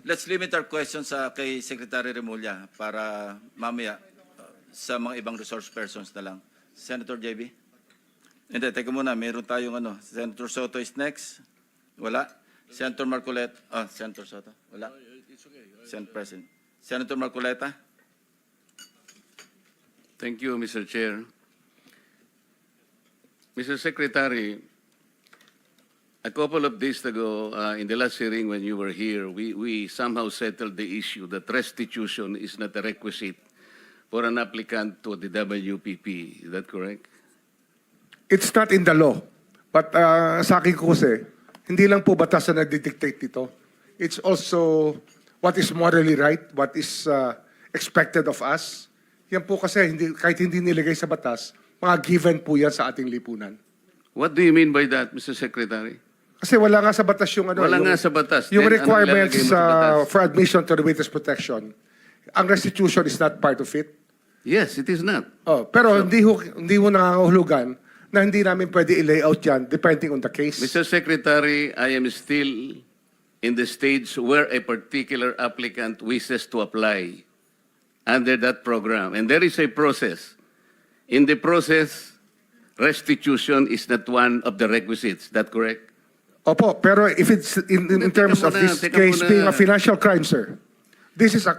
let's limit our questions sa kay Secretary Remulla para mamaya sa mga ibang resource persons na lang. Senator JB? Hindi, teka muna. Meron tayong ano. Senator Soto is next. Wala. Senator Marcoleta. Senator Soto. Wala. Senator President. Senator Marcoleta? Thank you, Mr. Chair. Mr. Secretary, a couple of days ago, in the last hearing when you were here, we somehow settled the issue that restitution is not a requisite for an applicant to the WPP. Is that correct? It's not in the law. But sa akin ko kasi, hindi lang po batas na nagdidictate dito. It's also what is morally right, what is expected of us. Yan po kasi, kahit hindi nilagay sa batas, mga given po yan sa ating lipunan. What do you mean by that, Mr. Secretary? Kasi wala nga sa batas yung ano. Wala yung, nga sa batas. Yung Then, requirements ano ilalagay mo sa batas? for admission to the witness protection. Ang restitution is not part of it. Yes, it is not. Pero hindi ho nangangahulugan na hindi namin pwede i-layout yan depending on the case. Mr. Secretary, I am still in the stage where a particular applicant wishes to apply under that program. And there is a process. In the process, restitution is not one of the requisites. Is that correct? Opo, pero if it's in terms of this case being a financial crime, sir, this is a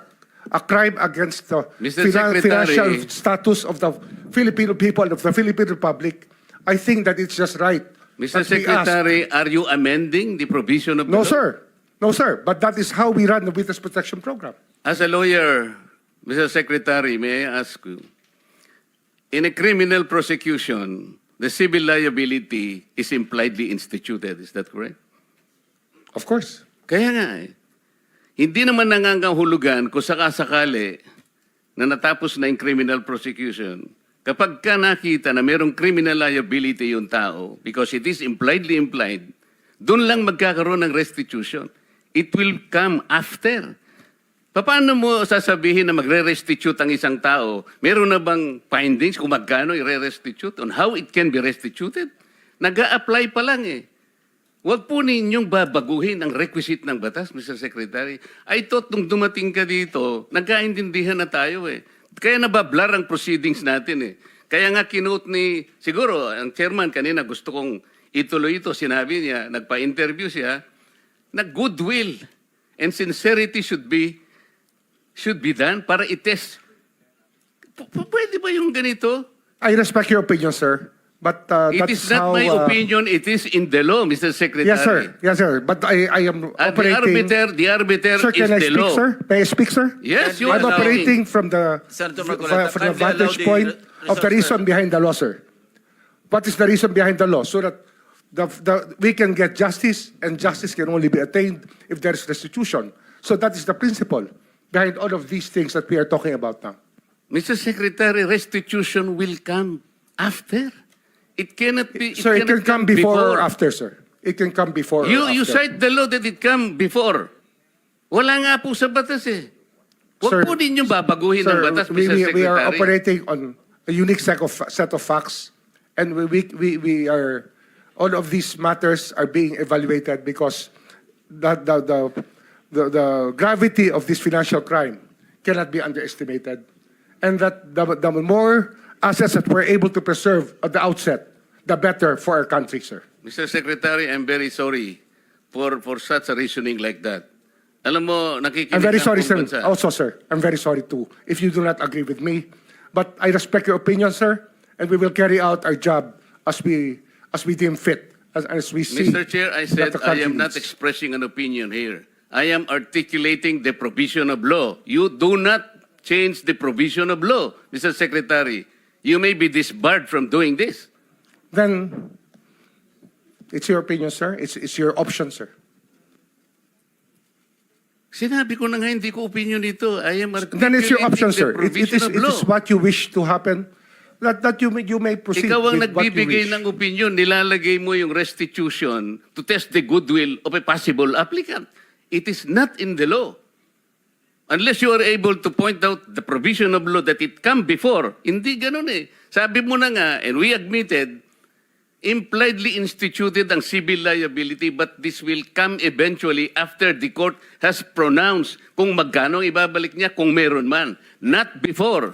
crime against the Mr. Secretary, financial status of the Filipino people, of the Philippine Republic. I think that it's just right. Mr. that we ask. Secretary, are you amending the provision of the No, law? sir. No, sir. But that is how we run the witness protection program. As a lawyer, Mr. Secretary, may I ask you, in a criminal prosecution, the civil liability is impliedly instituted. Is that correct? Of course. Kaya nga hindi naman nangangahulugan kung sakasakali na natapos na yung criminal prosecution, kapag ka nakita na mayroong criminal liability yung tao, because it is impliedly implied, doon lang magkakaroon ng restitution. It will come after. Paano mo sasabihin na magre-restitute ang isang tao? Meron na bang findings kung magkano i-restitute on how it can be restituted? Nag-a-apply pa lang eh. Huwag po ninyong babaguhin ang requisite ng batas, Mr. Secretary. I thought nung dumating ka dito, nagkaintindihan na tayo eh. Kaya nabablar ang proceedings natin eh. Kaya nga kinote ni, siguro, ang chairman kanina gusto kong ituloy ito. Sinabi niya, nagpa-interview siya, na goodwill and sincerity should be done para i-test. Pwede ba yung ganito? I respect your opinion, sir. But It that's is not how, my opinion, it is in the law, Mr. Secretary. Yes, sir. Yes, sir. But I am At operating... the arbiter Sir, is can I the speak, law. sir? May I speak, sir? Yes, you I'm are operating from the Senator Marcoleta, from the kindly allow vantage the point of the resource reason behind the law, sir. What is the reason behind the law? So that we can get justice, and justice can only be attained if there is restitution. So that is the principle behind all of these things that we are talking about now. Mr. Secretary, restitution will come after. It cannot be. Sir, it can cannot come before or after, sir. It can come before or You after. cite the law that it come before. Wala nga po sa batas eh. Huwag Sir, po ninyo babaguhin ang batas, Mr. Secretary. we are operating on a unique set of facts, and we are, all of these matters are being evaluated because the gravity of this financial crime cannot be underestimated, and that the more assets that we're able to preserve at the outset, the better for our country, sir. Mr. Secretary, I'm very sorry for such a reasoning like that. Alam mo, nakikinig I'm very ang sorry, buong sir. bansa. Also, sir, I'm very sorry too if you do not agree with me. But I respect your opinion, sir, and we will carry out our job as we deem fit, as we see. Mr. Chair, I that said the I country am not needs. expressing an opinion here. I am articulating the provision of law. You do not change the provision of law, Mr. Secretary. You may be disbarred from doing this. Then it's your opinion, sir. It's your option, sir. Sinabi ko na nga, hindi ko opinion dito. I am articulating Then it's your option, the sir. It provision of law. is what you wish to happen. That you may proceed Ikaw ang with what you nagbibigay wish. ng opinion, nilalagay mo yung restitution to test the goodwill of a possible applicant. It is not in the law. Unless you are able to point out the provision of law that it come before. Hindi ganun eh. Sabi mo na nga, and we admitted, impliedly instituted ang civil liability, but this will come eventually after the court has pronounced kung magkano ang ibabalik niya kung meron man, not before.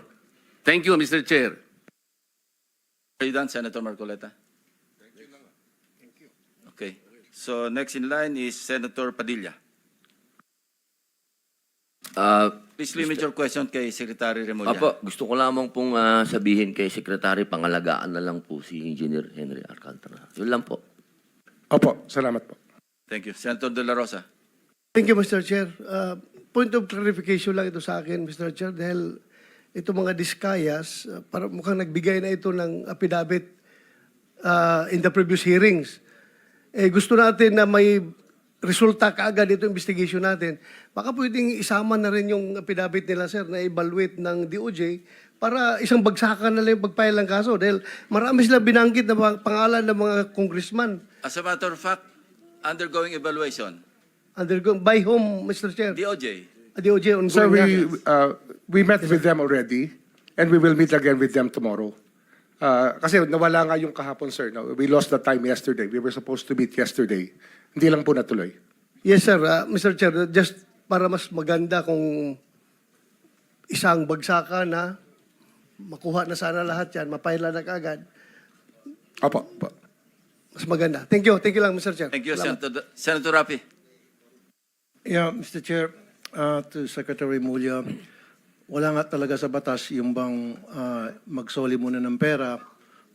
Thank you, Mr. Chair. Are you done, Senator Marcoleta? Thank you. Okay. So next in line is Senator Padilla. Please limit your question kay Secretary Remulla. Apo, gusto ko lamang pong sabihin kay Secretary, pangalagaan na lang po si Engineer Henry Alcantara. Yun lang po. Opo, salamat po. Thank you. Senator De La Rosa. Thank you, Mr. Chair. Point of clarification lang ito sa akin, Mr. Chair, dahil ito mga diskayas, para mukhang nagbigay na ito ng affidavit in the previous hearings. Gusto natin na may resulta kaagad ito investigation natin. Baka pwedeng isama na rin yung affidavit nila, sir, na evaluate ng DOJ para isang bagsakan na lang yung pagpile ng kaso. Dahil marami sila binanggit na mga pangalan ng mga congressman. As a matter of fact, undergoing evaluation. Undergone by whom, Mr. Chair? DOJ. DOJ on So we met with them already, and we will meet again with them tomorrow. Kasi nawala nga yung kahapon, sir. No? We lost the time yesterday. We were supposed to meet yesterday. Hindi lang po natuloy. Yes, sir. Mr. Chair, just para mas maganda kung isang bagsakan na makuha na sana lahat yan, mapaila na kaagad, Opo, opo. mas maganda. Thank you. Thank you lang, Mr. Chair. Thank you, Salamat. Senator Rapi. Yeah, Mr. Chair, to Secretary Mulya, wala nga talaga sa batas yung bang magsoli muna ng pera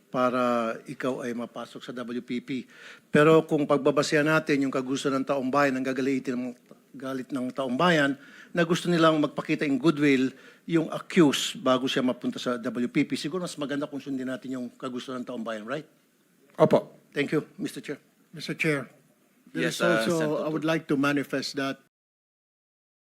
para ikaw ay mapasok sa WPP. Pero kung pagbabasehan natin yung kagusto ng taong bayan, ang galit ng taong bayan, na gusto nilang magpakita in goodwill yung accused bago siya mapunta sa WPP, siguro mas maganda kung sundin natin yung kagusto ng taong bayan, right? Opo. Thank you, Mr. Chair. Mr. Chair, there Yes, is also, Senator I would like to manifest that